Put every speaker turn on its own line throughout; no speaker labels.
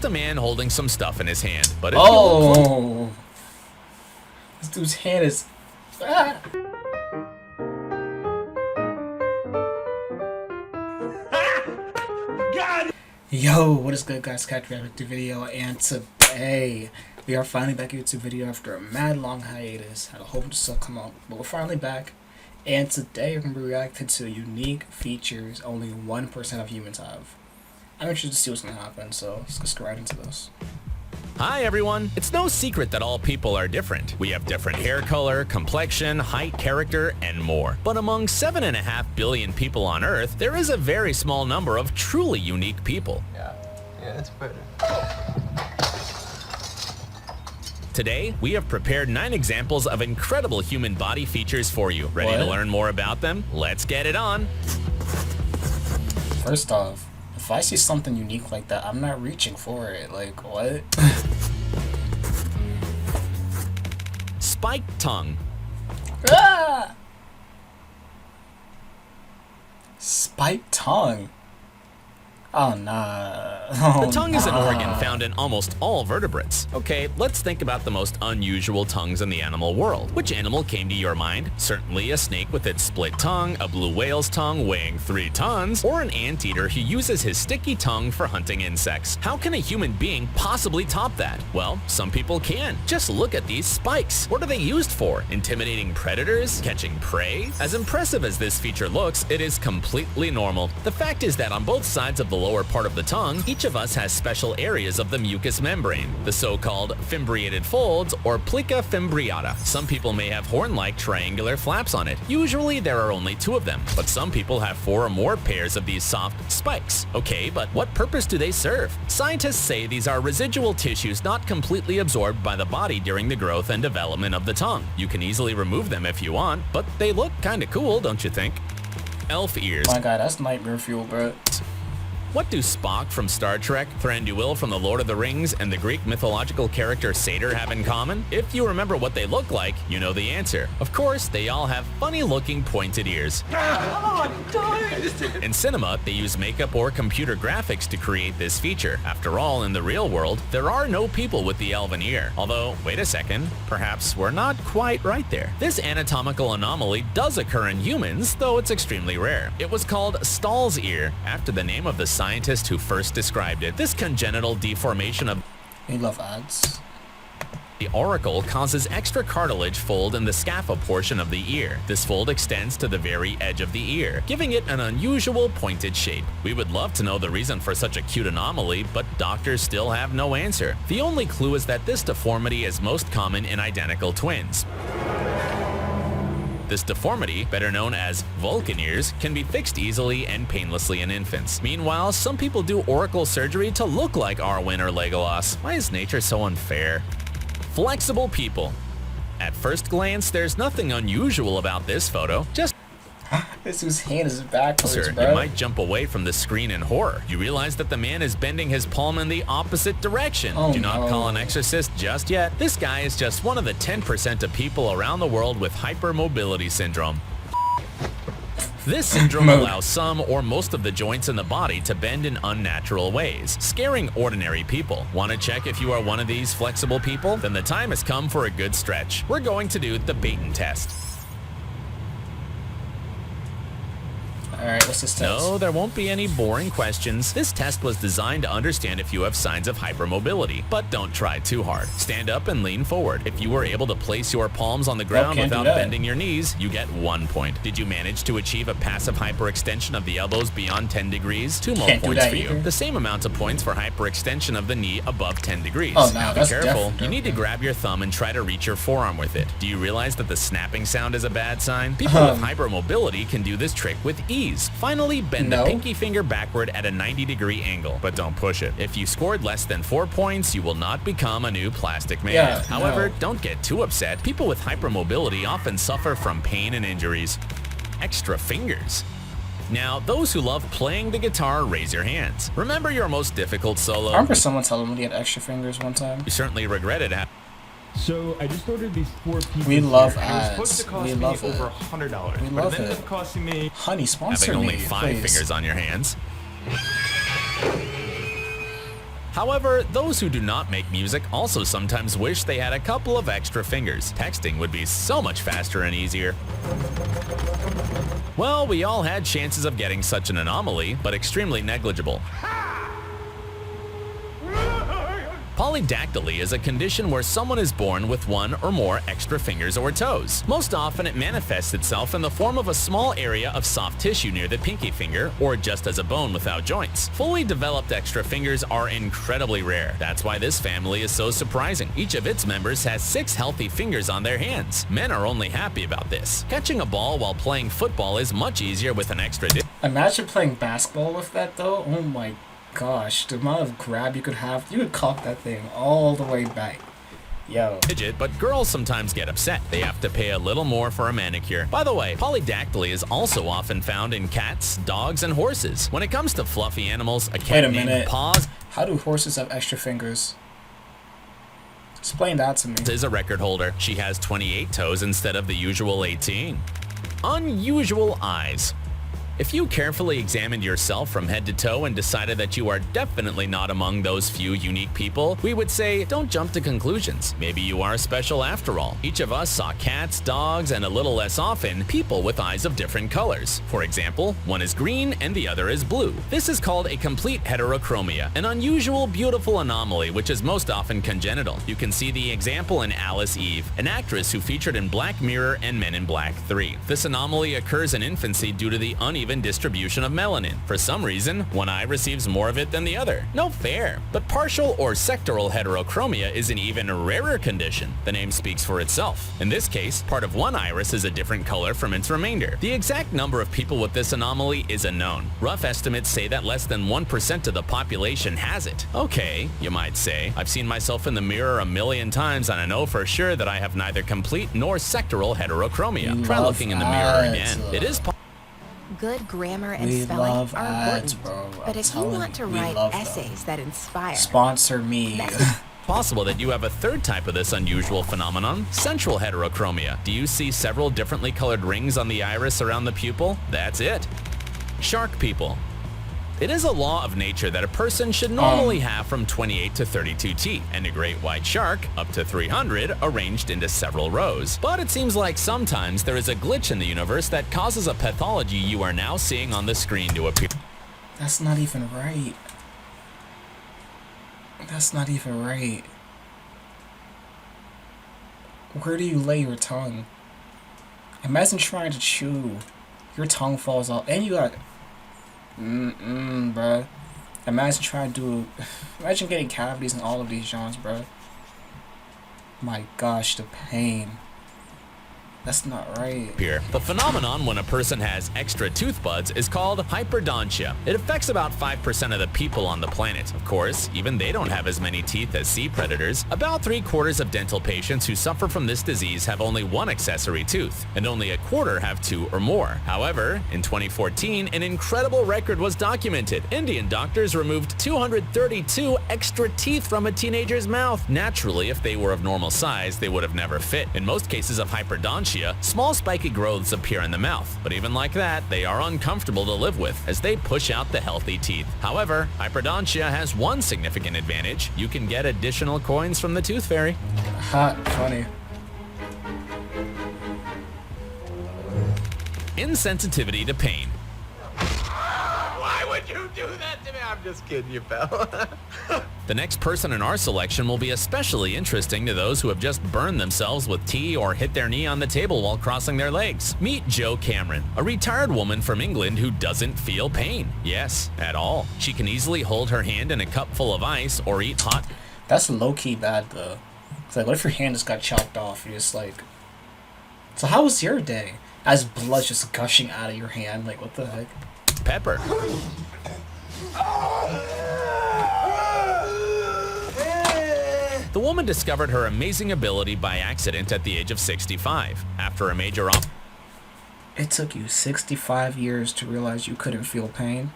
a man holding some stuff in his hand. But if you look
this dude's hand is. Ah. Yo, what is good, guys? Catch me back with the video, and today we are finally back with the video after a mad long hiatus. Had a whole bunch of stuff come out, but we're finally back. And today we're gonna be reacting to unique features only 1% of humans have. I'm interested to see what's gonna happen, so let's get right into this.
Hi everyone! It's no secret that all people are different. We have different hair color, complexion, height, character, and more. But among 7.5 billion people on Earth, there is a very small number of truly unique people.
Yeah, it's better.
Today, we have prepared 9 examples of incredible human body features for you. Ready to learn more about them? Let's get it on!
First off, if I see something unique like that, I'm not reaching for it. Like, what?
Spiked tongue.
Ah! Spiked tongue. Oh, nah. Oh,
The tongue is an organ found in almost all vertebrates. Okay, let's think about the most unusual tongues in the animal world. Which animal came to your mind? Certainly a snake with its split tongue, a blue whale's tongue weighing 3 tons, or an anteater who uses his sticky tongue for hunting insects. How can a human being possibly top that? Well, some people can. Just look at these spikes. What are they used for? Intimidating predators? Catching prey? As impressive as this feature looks, it is completely normal. The fact is that on both sides of the lower part of the tongue, each of us has special areas of the mucous membrane, the so-called fimbriated folds or plica fimbriata. Some people may have horn-like triangular flaps on it. Usually there are only 2 of them, but some people have 4 or more pairs of these soft spikes. Okay, but what purpose do they serve? Scientists say these are residual tissues not completely absorbed by the body during the growth and development of the tongue. You can easily remove them if you want, but they look kinda cool, don't you think? Elf ears.
My god, that's nightmare fuel, bro.
What do Spock from Star Trek, Thranduil from The Lord of the Rings, and the Greek mythological character Satyr have in common? If you remember what they look like, you know the answer. Of course, they all have funny-looking pointed ears. In cinema, they use makeup or computer graphics to create this feature. After all, in the real world, there are no people with the elven ear. Although, wait a second, perhaps we're not quite right there. This anatomical anomaly does occur in humans, though it's extremely rare. It was called Stahl's ear, after the name of the scientist who first described it. This congenital deformation of
We love ads.
the auricle causes extra cartilage fold in the scapha portion of the ear. This fold extends to the very edge of the ear, giving it an unusual pointed shape. We would love to know the reason for such a cute anomaly, but doctors still have no answer. The only clue is that this deformity is most common in identical twins. This deformity, better known as Vulcan ears, can be fixed easily and painlessly in infants. Meanwhile, some people do auricle surgery to look like Arwen or Legolas. Why is nature so unfair? Flexible people. At first glance, there's nothing unusual about this photo. Just
This dude's hand is backwards,
Sir,
bro.
you might jump away from the screen in horror. You realize that the man is bending his palm in the opposite direction.
Oh,
Do not
no.
call an exorcist just yet. This guy is just one of the 10% of people around the world with hypermobility syndrome. This syndrome allows some or most of the joints in the body to bend in unnatural ways, scaring ordinary people. Want to check if you are one of these flexible people? Then the time has come for a good stretch. We're going to do the Baton test.
Alright, what's this test?
No, there won't be any boring questions. This test was designed to understand if you have signs of hypermobility, but don't try too hard. Stand up and lean forward. If you were able to place your palms on the ground
can't do
without
that.
bending your knees, you get 1 point. Did you manage to achieve a passive hyperextension of the elbows beyond 10 degrees? 2 more
Can't do
points
that
for you.
either.
The same amount of points for hyperextension of the knee above 10 degrees.
Oh, no,
Now be
that's
careful.
definitely
You need to grab your thumb and try to reach your forearm with it. Do you realize that the snapping sound is a bad sign? People with hypermobility can do this trick with ease. Finally, bend the
No.
pinky finger backward at a 90-degree angle, but don't push it. If you scored less than 4 points, you will not become a new plastic man.
Yeah,
However,
no.
don't get too upset. People with hypermobility often suffer from pain and injuries. Extra fingers. Now, those who love playing the guitar, raise your hands. Remember your most difficult solo?
I remember someone telling me he had extra fingers one time.
You certainly regretted having
So I just ordered these 4 pieces.
We love
here, and it was
ads.
supposed to cost
We
me
love it.
over $100.
We
but
love
it ended
it.
up costing me.
Honey, sponsor
only
me,
5
please.
fingers on your hands. However, those who do not make music also sometimes wish they had a couple of extra fingers. Texting would be so much faster and easier. Well, we all had chances of getting such an anomaly, but extremely negligible. Polydactyly is a condition where someone is born with one or more extra fingers or toes. Most often it manifests itself in the form of a small area of soft tissue near the pinky finger, or just as a bone without joints. Fully developed extra fingers are incredibly rare. That's why this family is so surprising. Each of its members has 6 healthy fingers on their hands. Men are only happy about this. Catching a ball while playing football is much easier with an extra
Imagine playing basketball with that though. Oh my gosh, the amount of grab you could have, you could cock that thing all the way back. Yo.
Digit, but girls sometimes get upset. They have to pay a little more for a manicure. By the way, polydactyly is also often found in cats, dogs, and horses. When it comes to fluffy animals, a cat named Paws
How do horses have extra fingers? Explain that to me.
is a record holder. She has 28 toes instead of the usual 18. Unusual eyes. If you carefully examined yourself from head to toe and decided that you are definitely not among those few unique people, we would say don't jump to conclusions. Maybe you are special after all. Each of us saw cats, dogs, and a little less often, people with eyes of different colors. For example, one is green and the other is blue. This is called a complete heterochromia, an unusual, beautiful anomaly which is most often congenital. You can see the example in Alice Eve, an actress who featured in Black Mirror and Men in Black 3. This anomaly occurs in infancy due to the uneven distribution of melanin. For some reason, one eye receives more of it than the other. No fair. But partial or sectoral heterochromia is an even rarer condition. The name speaks for itself. In this case, part of one iris is a different color from its remainder. The exact number of people with this anomaly is unknown. Rough estimates say that less than 1% of the population has it. Okay, you might say. I've seen myself in the mirror a million times and I know for sure that I have neither complete nor sectoral heterochromia. Try looking in the mirror again. It is
Good grammar and
We
spelling
love
are
ads,
important.
bro.
But
I'm
if you
telling
want to
you, we
write
love them.
essays that inspire,
Sponsor me.
possible that you have a third type of this unusual phenomenon, central heterochromia. Do you see several differently colored rings on the iris around the pupil? That's it. Shark people. It is a law of nature that a person should normally have from 28 to 32 teeth, and a great white shark up to 300 arranged into several rows. But it seems like sometimes there is a glitch in the universe that causes a pathology you are now seeing on the screen to appear.
That's not even right. That's not even right. Where do you lay your tongue? Imagine trying to chew. Your tongue falls off, and you got... bruh. Imagine trying to do... Imagine getting cavities in all of these genres, bruh. My gosh, the pain. That's not right.
The phenomenon when a person has extra tooth buds is called hyperdontia. It affects about 5% of the people on the planet. Of course, even they don't have as many teeth as sea predators. About 3/4 of dental patients who suffer from this disease have only one accessory tooth, and only a quarter have 2 or more. However, in 2014, an incredible record was documented. Indian doctors removed 232 extra teeth from a teenager's mouth. Naturally, if they were of normal size, they would have never fit. In most cases of hyperdontia, small spiky growths appear in the mouth, but even like that, they are uncomfortable to live with as they push out the healthy teeth. However, hyperdontia has one significant advantage. You can get additional coins from the tooth fairy.
Ha, funny.
Insensitivity to pain.
Why would you do that to me? I'm just kidding you, pal.
The next person in our selection will be especially interesting to those who have just burned themselves with tea or hit their knee on the table while crossing their legs. Meet Jo Cameron, a retired woman from England who doesn't feel pain. Yes, at all. She can easily hold her hand in a cup full of ice or eat hot.
That's low-key bad, though. It's like, what if your hand just got chopped off? You're just like... So how was your day? As blood's just gushing out of your hand, like, what the heck?
Pepper. The woman discovered her amazing ability by accident at the age of 65. After a major
It took you 65 years to realize you couldn't feel pain?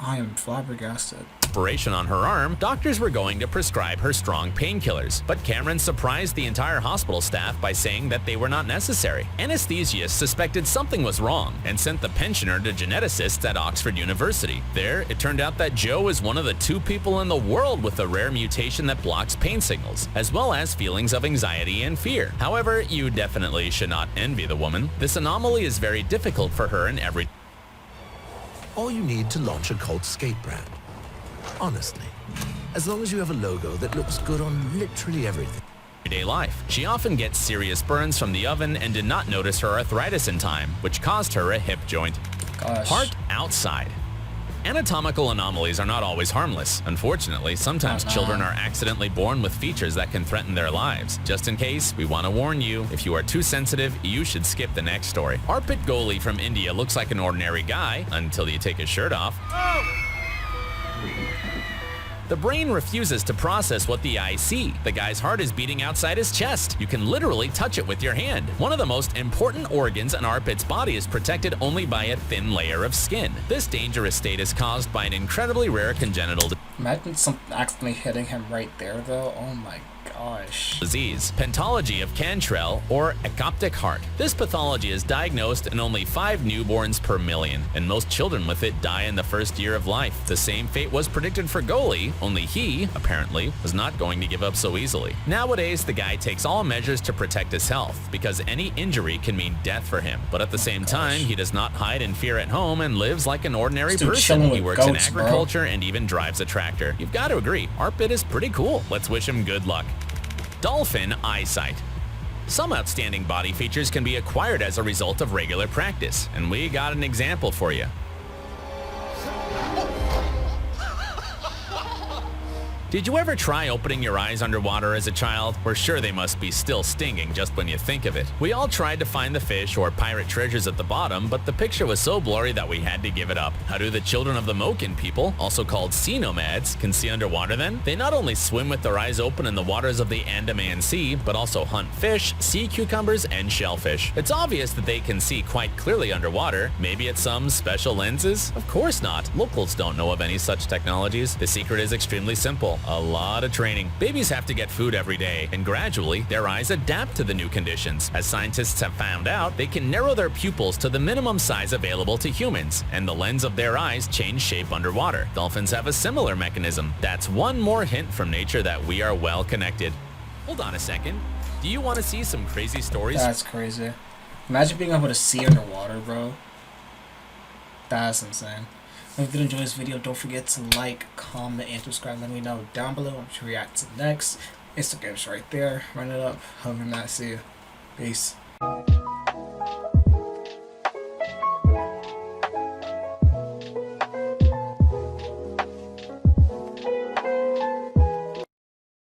I am flabbergasted.
Operation on her arm, doctors were going to prescribe her strong painkillers, but Cameron surprised the entire hospital staff by saying that they were not necessary. Anesthesiologists suspected something was wrong and sent the pensioner to geneticists at Oxford University. There, it turned out that Joe is one of the 2 people in the world with a rare mutation that blocks pain signals, as well as feelings of anxiety and fear. However, you definitely should not envy the woman. This anomaly is very difficult for her in every
All you need to launch a cult skate brand. Honestly, as long as you have a logo that looks good on literally everything.
everyday life. She often gets serious burns from the oven and did not notice her arthritis in time, which caused her a hip joint.
Gosh.
Heart outside. Anatomical anomalies are not always harmless. Unfortunately, sometimes
Oh, no.
children are accidentally born with features that can threaten their lives. Just in case, we want to warn you, if you are too sensitive, you should skip the next story. Arpit Gholi from India looks like an ordinary guy until you take his shirt off. The brain refuses to process what the eyes see. The guy's heart is beating outside his chest. You can literally touch it with your hand. One of the most important organs in Arpit's body is protected only by a thin layer of skin. This dangerous state is caused by an incredibly rare congenital
Imagine something accidentally hitting him right there, though. Oh my gosh.
disease, pentology of Cantrell, or ecoptic heart. This pathology is diagnosed in only 5 newborns per million, and most children with it die in the first year of life. The same fate was predicted for Gholi, only he, apparently, was not going to give up so easily. Nowadays, the guy takes all measures to protect his health, because any injury can mean death for him. But at the same time, he does not hide in fear at home and lives like an ordinary
This dude
person.
chilling
He
with
works
goats,
in
bro.
agriculture and even drives a tractor. You've got to agree, Arpit is pretty cool. Let's wish him good luck. Dolphin eyesight. Some outstanding body features can be acquired as a result of regular practice, and we got an example for you. Did you ever try opening your eyes underwater as a child? We're sure they must be still stinging just when you think of it. We all tried to find the fish or pirate treasures at the bottom, but the picture was so blurry that we had to give it up. How do the children of the Moken people, also called sea nomads, can see underwater then? They not only swim with their eyes open in the waters of the Andaman Sea, but also hunt fish, sea cucumbers, and shellfish. It's obvious that they can see quite clearly underwater. Maybe it's some special lenses? Of course not. Locals don't know of any such technologies. The secret is extremely simple. A lot of training. Babies have to get food every day, and gradually, their eyes adapt to the new conditions. As scientists have found out, they can narrow their pupils to the minimum size available to humans, and the lens of their eyes change shape underwater. Dolphins have a similar mechanism. That's one more hint from nature that we are well connected. Hold on a second. Do you want to see some crazy stories?
That's crazy. Imagine being able to see underwater, bro. That's insane. If you did enjoy this video, don't forget to like, comment, and subscribe. Let me know down below what you react to next. Instagram's right there. Run it up. Other than that, see you. Peace.